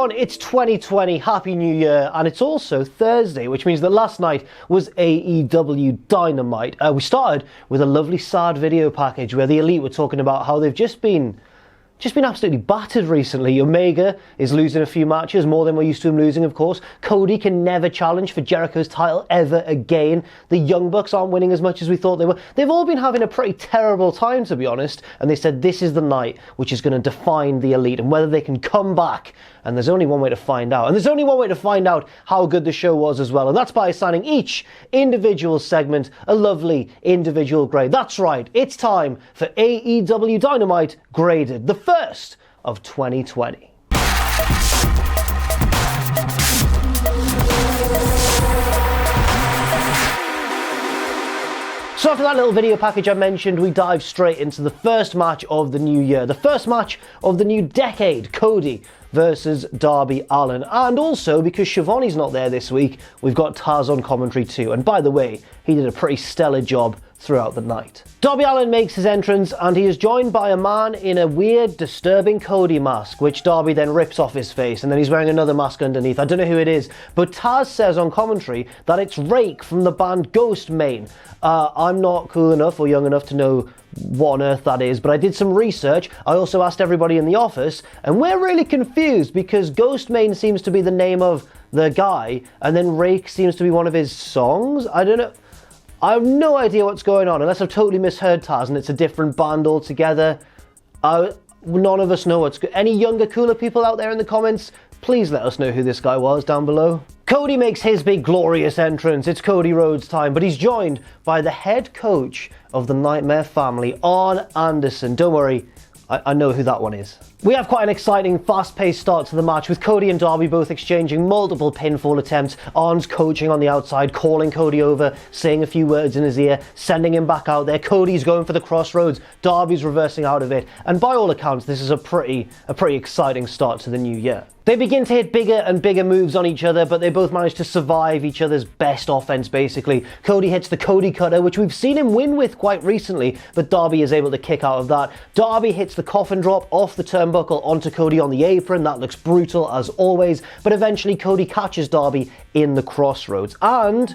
everyone, it's 2020, Happy New Year, and it's also Thursday, which means that last night was AEW Dynamite. We started with a lovely sad video package where the Elite were talking about how they've just been absolutely battered recently. Omega is losing a few matches, more than we're used to him losing, of course. Cody can never challenge for Jericho's title ever again. The Young Bucks aren't winning as much as we thought they were. They've all been having a pretty terrible time, to be honest, and they said this is the night which is going to define the Elite and whether they can come back. And there's only one way to find out. And there's only one way to find out how good the show was as well, and that's by assigning each individual segment a lovely individual grade. That's right, it's time for AEW Dynamite Graded, the first of 2020. So after that little video package I mentioned, we dive straight into the first match of the new year, the first match of the new decade, Cody versus Darby Allin. And also, because Shivani's not there this week, we've got Taz on commentary too. And by the way, he did a pretty stellar job throughout the night. Darby Allin makes his entrance and he is joined by a man in a weird, disturbing Cody mask, which Darby then rips off his face, and then he's wearing another mask underneath. I don't know who it is, but Taz says on commentary that it's Rake from the band Ghost Main. I'm not cool enough or young enough to know what on earth that is, but I did some research. I also asked everybody in the office, and we're really confused because Ghost Main seems to be the name of the guy, and then Rake seems to be one of his songs. I don't know. I have no idea what's going on, unless I've totally misheard Taz and it's a different band altogether. None of us know what's good. Any younger, cooler people out there in the comments, please let us know who this guy was down below. Cody makes his big glorious entrance. It's Cody Rhodes time, but he's joined by the head coach of the Nightmare family, Arn Anderson. Don't worry, I know who that one is. We have quite an exciting, fast-paced start to the match, with Cody and Darby both exchanging multiple pinfall attempts. Arn's coaching on the outside, calling Cody over, saying a few words in his ear, sending him back out there. Cody's going for the crossroads, Darby's reversing out of it, and by all accounts, this is a pretty exciting start to the new year. They begin to hit bigger and bigger moves on each other, but they both manage to survive each other's best offense, basically. Cody hits the Cody Cutter, which we've seen him win with quite recently, but Darby is able to kick out of that. Darby hits the coffin drop off the turnbuckle onto Cody on the apron. That looks brutal as always, but eventually Cody catches Darby in the crossroads, and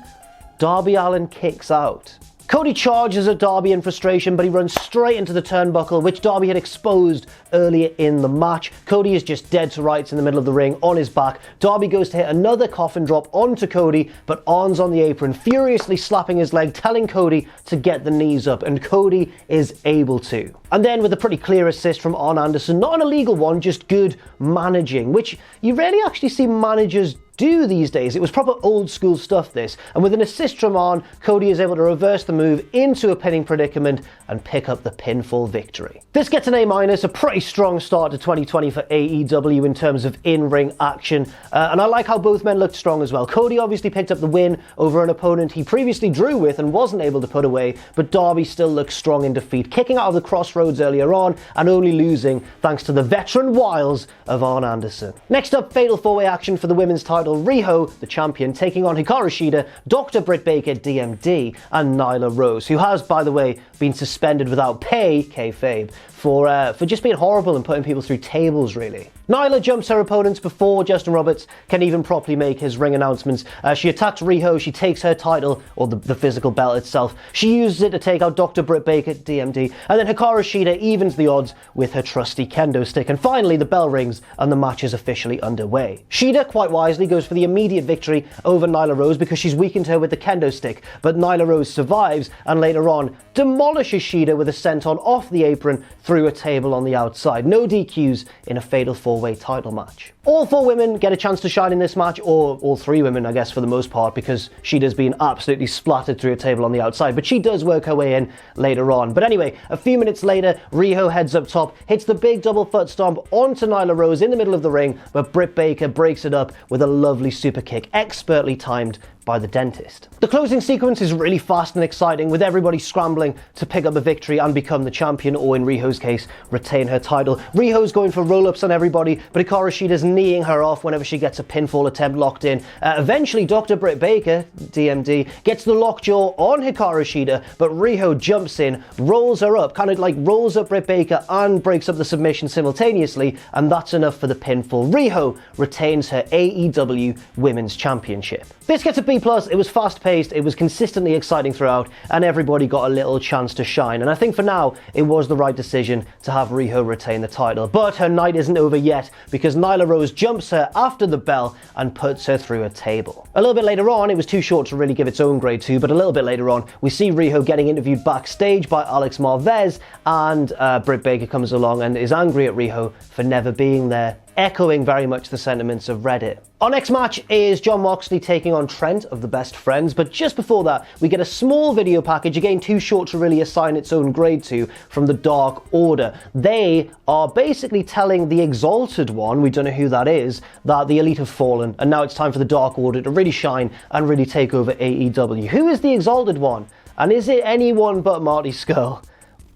Darby Allin kicks out. Cody charges at Darby in frustration, but he runs straight into the turnbuckle, which Darby had exposed earlier in the match. Cody is just dead to rights in the middle of the ring on his back. Darby goes to hit another coffin drop onto Cody, but Arn's on the apron, furiously slapping his leg, telling Cody to get the knees up, and Cody is able to. And then with a pretty clear assist from Arn Anderson, not an illegal one, just good managing, which you rarely actually see managers do these days. It was proper old school stuff, this. And with an assist from Arn, Cody is able to reverse the move into a pinning predicament and pick up the pinfall victory. This gets an A-, a pretty strong start to 2020 for AEW in terms of in-ring action. And I like how both men looked strong as well. Cody obviously picked up the win over an opponent he previously drew with and wasn't able to put away, but Darby still looks strong in defeat, kicking out of the crossroads earlier on and only losing thanks to the veteran wiles of Arn Anderson. Next up, fatal four-way action for the women's title. Riho, the champion, taking on Hikaru Shida, Dr. Britt Baker, DMD, and Nyla Rose, who has, by the way, been suspended without pay, kayfabe, for just being horrible and putting people through tables, really. Nyla jumps her opponents before Justin Roberts can even properly make his ring announcements. She attacks Riho, she takes her title, or the physical belt itself. She uses it to take out Dr. Britt Baker, DMD, and then Hikaru Shida evens the odds with her trusty kendo stick. And finally, the bell rings and the match is officially underway. Shida, quite wisely, goes for the immediate victory over Nyla Rose because she's weakened her with the kendo stick, but Nyla Rose survives and later on demolishes Shida with a senton off the apron through a table on the outside. No DQs in a fatal four-way title match. All four women get a chance to shine in this match, or all three women, I guess, for the most part, because Shida's been absolutely splattered through a table on the outside, but she does work her way in later on. But anyway, a few minutes later, Riho heads up top, hits the big double foot stomp onto Nyla Rose in the middle of the ring, but Britt Baker breaks it up with a lovely super kick, expertly timed by the dentist. The closing sequence is really fast and exciting, with everybody scrambling to pick up a victory and become the champion, or in Riho's case, retain her title. Riho's going for roll-ups on everybody, but Hikaru Shida's kneeing her off whenever she gets a pinfall attempt locked in. Eventually, Dr. Britt Baker, DMD, gets the lockjaw on Hikaru Shida, but Riho jumps in, rolls her up, kind of like rolls up Britt Baker and breaks up the submission simultaneously, and that's enough for the pinfall. Riho retains her AEW Women's Championship. This gets a B+, it was fast-paced, it was consistently exciting throughout, and everybody got a little chance to shine. And I think for now, it was the right decision to have Riho retain the title. But her night isn't over yet, because Nyla Rose jumps her after the bell and puts her through a table. A little bit later on, it was too short to really give its own grade 2, but a little bit later on, we see Riho getting interviewed backstage by Alex Marvez, and Britt Baker comes along and is angry at Riho for never being there, echoing very much the sentiments of Reddit. Our next match is Jon Moxley taking on Trent of the Best Friends, but just before that, we get a small video package, again too short to really assign its own grade to, from the Dark Order. They are basically telling the Exalted One, we don't know who that is, that the Elite have fallen, and now it's time for the Dark Order to really shine and really take over AEW. Who is the Exalted One? And is it anyone but Marty Scurll?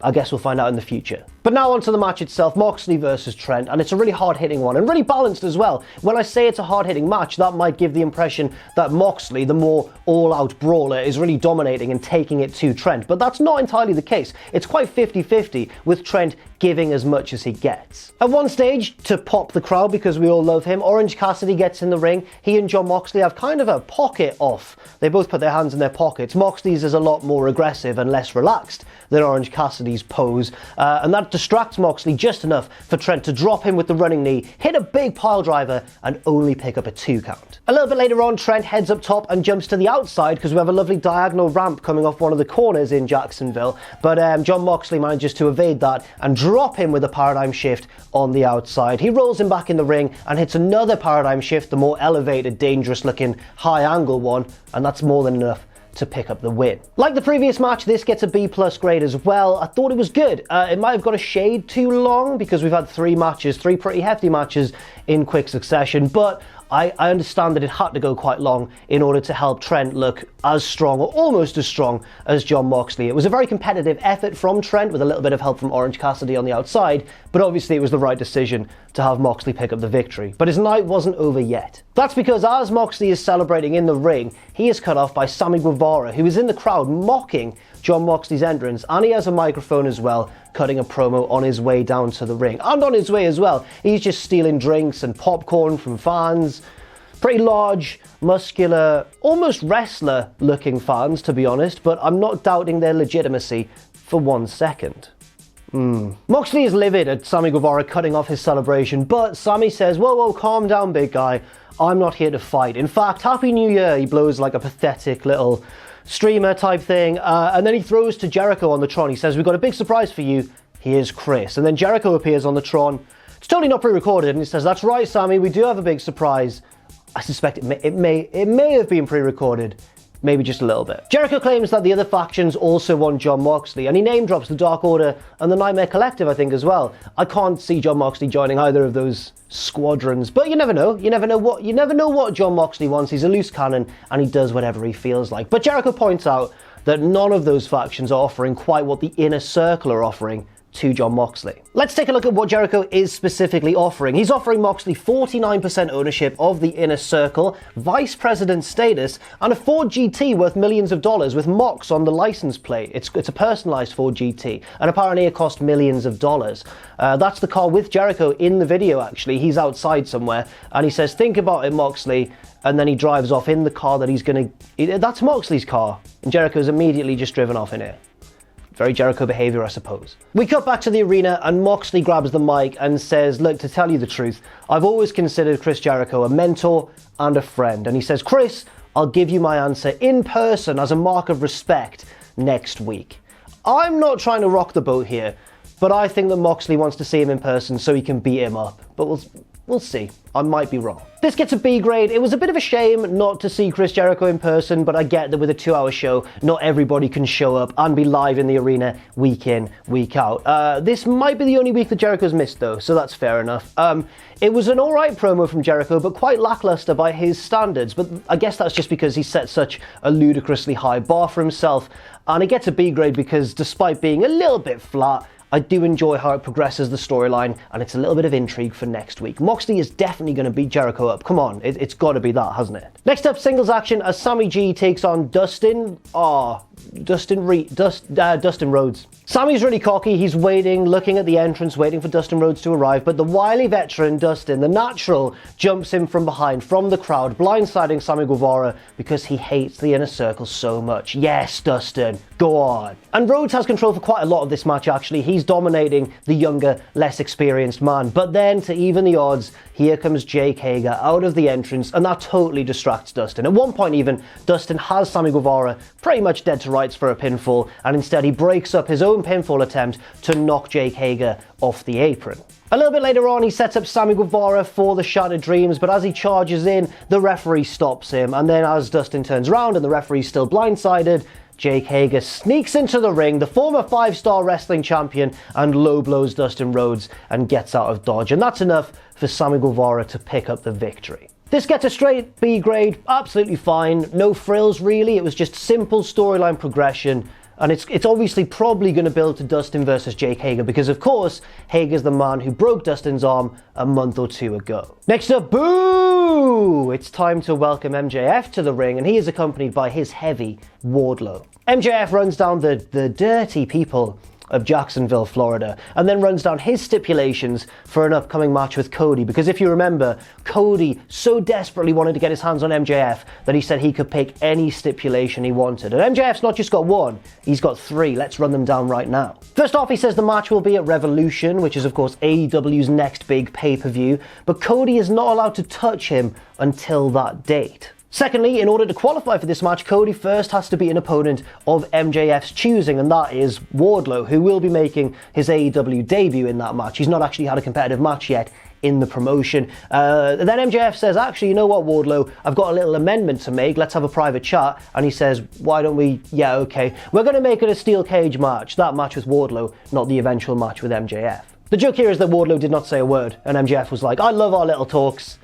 I guess we'll find out in the future. But now onto the match itself, Moxley versus Trent, and it's a really hard-hitting one, and really balanced as well. When I say it's a hard-hitting match, that might give the impression that Moxley, the more all-out brawler, is really dominating and taking it to Trent, but that's not entirely the case. It's quite 50-50, with Trent giving as much as he gets. At one stage, to pop the crowd because we all love him, Orange Cassidy gets in the ring. He and Jon Moxley have kind of a pocket off. They both put their hands in their pockets. Moxley's is a lot more aggressive and less relaxed than Orange Cassidy's pose, and that distracts Moxley just enough for Trent to drop him with the running knee, hit a big pile driver, and only pick up a 2 count. A little bit later on, Trent heads up top and jumps to the outside because we have a lovely diagonal ramp coming off one of the corners in Jacksonville, but Jon Moxley manages to evade that and drop him with a paradigm shift on the outside. He rolls him back in the ring and hits another paradigm shift, the more elevated, dangerous looking high angle one, and that's more than enough to pick up the win. Like the previous match, this gets a B+ grade as well. I thought it was good. It might have got a shade too long because we've had 3 matches, 3 pretty hefty matches in quick succession, but I understand that it had to go quite long in order to help Trent look as strong, or almost as strong, as Jon Moxley. It was a very competitive effort from Trent with a little bit of help from Orange Cassidy on the outside, but obviously it was the right decision to have Moxley pick up the victory. But his night wasn't over yet. That's because as Moxley is celebrating in the ring, he is cut off by Sammy Guevara, who is in the crowd mocking Jon Moxley's entrance, and he has a microphone as well, cutting a promo on his way down to the ring. And on his way as well, he's just stealing drinks and popcorn from fans. Pretty large, muscular, almost wrestler-looking fans, to be honest, but I'm not doubting their legitimacy for 1 second. Moxley is livid at Sammy Guevara cutting off his celebration, but Sammy says, whoa, calm down, big guy. I'm not here to fight. In fact, Happy New Year, he blows like a pathetic little streamer type thing, and then he throws to Jericho on the Tron. He says, we've got a big surprise for you. Here's Chris. And then Jericho appears on the Tron. It's totally not pre-recorded, and he says, that's right, Sammy, we do have a big surprise. I suspect it may have been pre-recorded. Maybe just a little bit. Jericho claims that the other factions also want Jon Moxley, and he name drops the Dark Order and the Nightmare Collective, I think, as well. I can't see Jon Moxley joining either of those squadrons, but you never know. You never know what Jon Moxley wants. He's a loose cannon, and he does whatever he feels like. But Jericho points out that none of those factions are offering quite what the Inner Circle are offering to Jon Moxley. Let's take a look at what Jericho is specifically offering. He's offering Moxley 49% ownership of the Inner Circle, vice president status, and a Ford GT worth millions of dollars with Mox on the license plate. It's a personalized Ford GT, and apparently it cost millions of dollars. That's the car with Jericho in the video, actually. He's outside somewhere, and he says, think about it, Moxley, and then he drives off in the car that he's gonna... That's Moxley's car, and Jericho's immediately just driven off in it. Very Jericho behavior, I suppose. We cut back to the arena and Moxley grabs the mic and says, look, to tell you the truth, I've always considered Chris Jericho a mentor and a friend. And he says, Chris, I'll give you my answer in person as a mark of respect next week. I'm not trying to rock the boat here, but I think that Moxley wants to see him in person so he can beat him up. But We'll see. I might be wrong. This gets a B grade. It was a bit of a shame not to see Chris Jericho in person, but I get that with a 2-hour show, not everybody can show up and be live in the arena week in, week out. This might be the only week that Jericho's missed though, so that's fair enough. It was an alright promo from Jericho, but quite lackluster by his standards, but I guess that's just because he set such a ludicrously high bar for himself, and it gets a B grade because despite being a little bit flat, I do enjoy how it progresses the storyline, and it's a little bit of intrigue for next week. Moxley is definitely going to beat Jericho up. Come on, it's got to be that, hasn't it? Next up, singles action as Sammy G takes on Dustin. Dustin Rhodes. Sammy's really cocky. He's waiting, looking at the entrance, waiting for Dustin Rhodes to arrive, but the wily veteran Dustin, the natural, jumps in from behind, from the crowd, blindsiding Sammy Guevara because he hates the Inner Circle so much. Yes, Dustin, go on. And Rhodes has control for quite a lot of this match, actually. He's dominating the younger, less experienced man. But then, to even the odds, here comes Jake Hager out of the entrance, and that totally distracts Dustin. At one point even, Dustin has Sammy Guevara pretty much dead to rights for a pinfall, and instead he breaks up his own pinfall attempt to knock Jake Hager off the apron. A little bit later on, he sets up Sammy Guevara for the Shattered Dreams, but as he charges in, the referee stops him, and then as Dustin turns around and the referee's still blindsided, Jake Hager sneaks into the ring, the former 5-star wrestling champion, and low blows Dustin Rhodes and gets out of dodge, and that's enough for Sammy Guevara to pick up the victory. This gets a straight B grade, absolutely fine, no frills really, it was just simple storyline progression, and it's obviously probably going to build to Dustin versus Jake Hager because of course Hager's the man who broke Dustin's arm a month or two ago. Next up, boo! It's time to welcome MJF to the ring, and he is accompanied by his heavy Wardlow. MJF runs down the dirty people of Jacksonville, Florida, and then runs down his stipulations for an upcoming match with Cody, because if you remember, Cody so desperately wanted to get his hands on MJF that he said he could pick any stipulation he wanted. And MJF's not just got one, he's got 3. Let's run them down right now. First off, he says the match will be at Revolution, which is of course AEW's next big pay-per-view, but Cody is not allowed to touch him until that date. Secondly, in order to qualify for this match, Cody first has to be an opponent of MJF's choosing, and that is Wardlow, who will be making his AEW debut in that match. He's not actually had a competitive match yet in the promotion. Then MJF says, actually, you know what, Wardlow, I've got a little amendment to make, let's have a private chat. And he says, why don't we, yeah, okay, we're going to make it a steel cage match, that match with Wardlow, not the eventual match with MJF. The joke here is that Wardlow did not say a word, and MJF was like, I love our little talks.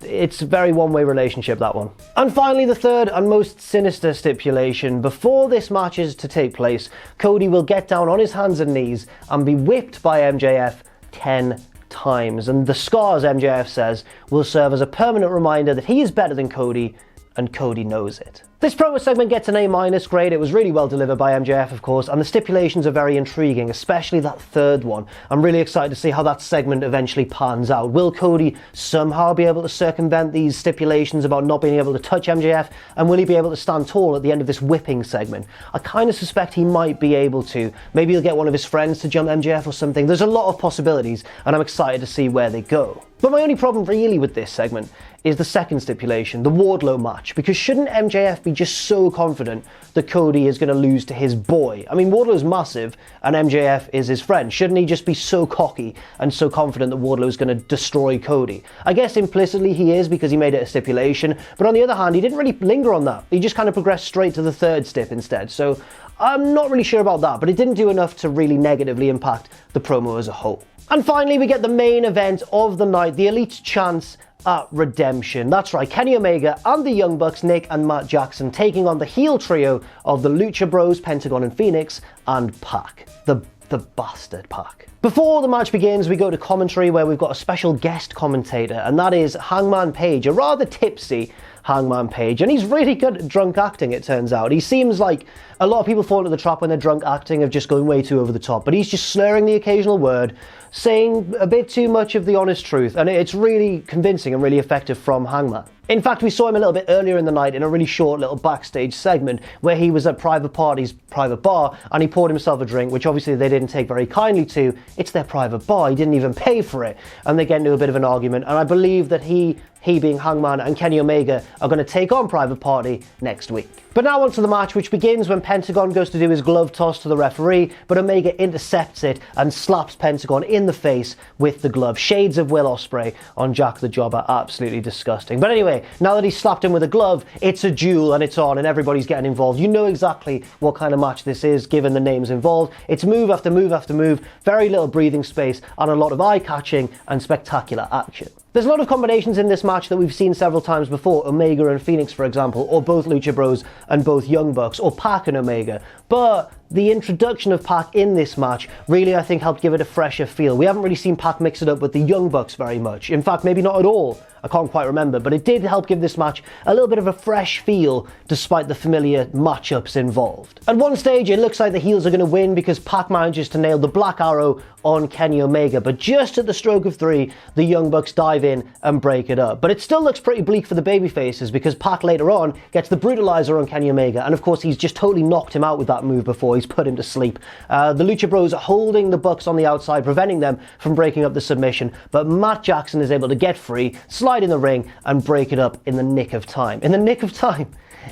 It's a very one-way relationship, that one. And finally, the third and most sinister stipulation. Before this match is to take place, Cody will get down on his hands and knees and be whipped by MJF 10 times. And the scars, MJF says, will serve as a permanent reminder that he is better than Cody, and Cody knows it. This promo segment gets an A- grade. It was really well delivered by MJF, of course, and the stipulations are very intriguing, especially that third one. I'm really excited to see how that segment eventually pans out. Will Cody somehow be able to circumvent these stipulations about not being able to touch MJF, and will he be able to stand tall at the end of this whipping segment? I kind of suspect he might be able to. Maybe he'll get one of his friends to jump MJF or something. There's a lot of possibilities, and I'm excited to see where they go. But my only problem really with this segment is the second stipulation, the Wardlow match, because shouldn't MJF be just so confident that Cody is going to lose to his boy? I mean, Wardlow's massive and MJF is his friend. Shouldn't he just be so cocky and so confident that Wardlow's going to destroy Cody? I guess implicitly he is because he made it a stipulation, but on the other hand, he didn't really linger on that. He just kind of progressed straight to the third stip instead. So I'm not really sure about that, but it didn't do enough to really negatively impact the promo as a whole. And finally, we get the main event of the night, the Elite's chance at redemption. That's right, Kenny Omega and the Young Bucks, Nick and Matt Jackson, taking on the heel trio of the Lucha Bros, Pentagon and Phoenix, and Pac. The bastard Pac. Before the match begins, we go to commentary where we've got a special guest commentator, and that is Hangman Page, a rather tipsy Hangman Page, and he's really good at drunk acting, it turns out. He seems like a lot of people fall into the trap when they're drunk acting of just going way too over the top, but he's just slurring the occasional word, saying a bit too much of the honest truth, and it's really convincing and really effective from Hangman. In fact, we saw him a little bit earlier in the night in a really short little backstage segment where he was at Private Party's private bar and he poured himself a drink, which obviously they didn't take very kindly to. It's their private bar, he didn't even pay for it, and they get into a bit of an argument, and I believe that he he being Hangman and Kenny Omega, are going to take on Private Party next week. But now onto the match, which begins when Pentagon goes to do his glove toss to the referee, but Omega intercepts it and slaps Pentagon in the face with the glove. Shades of Will Ospreay on Jack the Jobber, absolutely disgusting. But anyway, now that he's slapped him with a glove, it's a duel and it's on and everybody's getting involved. You know exactly what kind of match this is, given the names involved. It's move after move after move, very little breathing space, and a lot of eye-catching and spectacular action. There's a lot of combinations in this match that we've seen several times before, Omega and Phoenix, for example, or both Lucha Bros and both Young Bucks, or Pac and Omega. But the introduction of Pac in this match really, I think, helped give it a fresher feel. We haven't really seen Pac mix it up with the Young Bucks very much. In fact, maybe not at all. I can't quite remember, but it did help give this match a little bit of a fresh feel despite the familiar matchups involved. At one stage, it looks like the heels are going to win because Pac manages to nail the Black Arrow on Kenny Omega, but just at the stroke of 3, the Young Bucks dive in and break it up. But it still looks pretty bleak for the babyfaces because Pac later on gets the Brutalizer on Kenny Omega, and of course he's just totally knocked him out with that move before. He's put him to sleep. The Lucha Bros are holding the Bucks on the outside, preventing them from breaking up the submission, but Matt Jackson is able to get free, slide in the ring, and break it up in the nick of time. In the nick of time?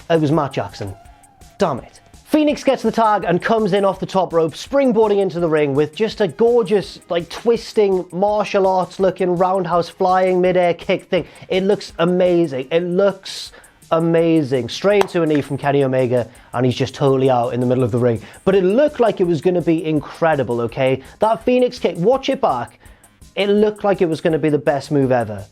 It was Matt Jackson. Damn it. Phoenix gets the tag and comes in off the top rope, springboarding into the ring with just a gorgeous, twisting, martial arts looking, roundhouse flying, midair kick thing. It looks amazing. It looks amazing. Straight into a knee from Kenny Omega, and he's just totally out in the middle of the ring. But it looked like it was going to be incredible, okay? That Phoenix kick, watch it back. It looked like it was going to be the best move ever.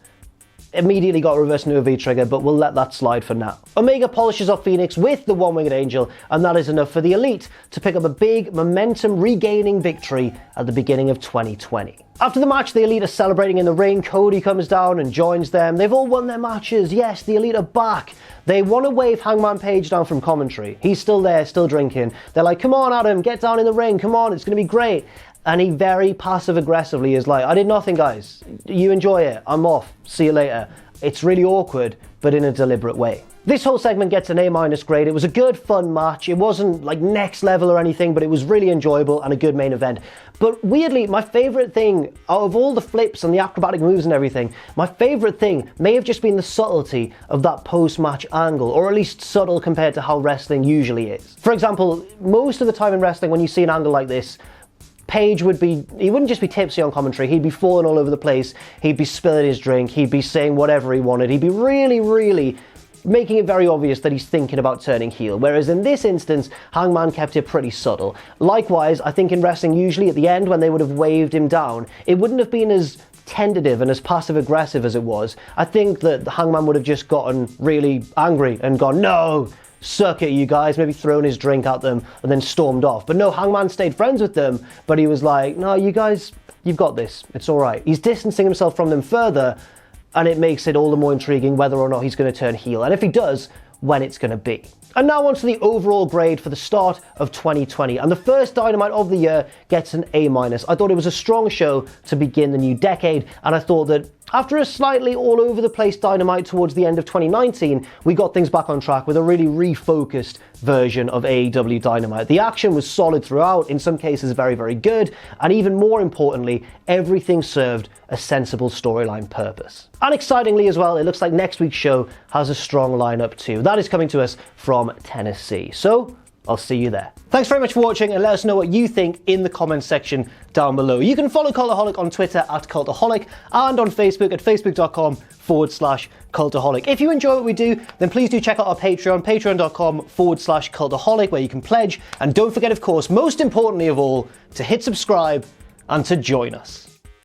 Immediately got reversed into a V-trigger, but we'll let that slide for now. Omega polishes off Phoenix with the One-Winged Angel, and that is enough for the Elite to pick up a big momentum-regaining victory at the beginning of 2020. After the match, the Elite are celebrating in the ring. Cody comes down and joins them. They've all won their matches. Yes, the Elite are back. They want to wave Hangman Page down from commentary. He's still there, still drinking. They're like, come on, Adam, get down in the ring. Come on, it's going to be great. And he very passive-aggressively is like, I did nothing, guys. You enjoy it. I'm off. See you later. It's really awkward, but in a deliberate way. This whole segment gets an A- grade. It was a good, fun match. It wasn't like next level or anything, but it was really enjoyable and a good main event. But weirdly, my favorite thing, out of all the flips and the acrobatic moves and everything, my favorite thing may have just been the subtlety of that post-match angle, or at least subtle compared to how wrestling usually is. For example, most of the time in wrestling, when you see an angle like this, Page he wouldn't just be tipsy on commentary, he'd be falling all over the place, he'd be spilling his drink, he'd be saying whatever he wanted, he'd be really making it very obvious that he's thinking about turning heel. Whereas in this instance, Hangman kept it pretty subtle. Likewise, I think in wrestling, usually at the end when they would have waved him down, it wouldn't have been as tentative and as passive-aggressive as it was. I think that the Hangman would have just gotten really angry and gone, no! Suck it, you guys, maybe thrown his drink at them and then stormed off. But no, Hangman stayed friends with them, but he was like, no, you guys, you've got this, it's all right. He's distancing himself from them further, and it makes it all the more intriguing whether or not he's going to turn heel, and if he does, when it's going to be. And now onto the overall grade for the start of 2020, and the first Dynamite of the year gets an A-. I thought it was a strong show to begin the new decade, and I thought that after a slightly all over the place Dynamite towards the end of 2019, we got things back on track with a really refocused version of AEW Dynamite. The action was solid throughout, in some cases very good, and even more importantly, everything served a sensible storyline purpose. And excitingly as well, it looks like next week's show has a strong lineup too. That is coming to us from Tennessee. So I'll see you there. Thanks very much for watching, and let us know what you think in the comments section down below. You can follow Cultaholic on Twitter at Cultaholic and on Facebook at facebook.com/Cultaholic. If you enjoy what we do, then please do check out our Patreon, patreon.com/Cultaholic, where you can pledge. And don't forget, of course, most importantly of all, to hit subscribe and to join us.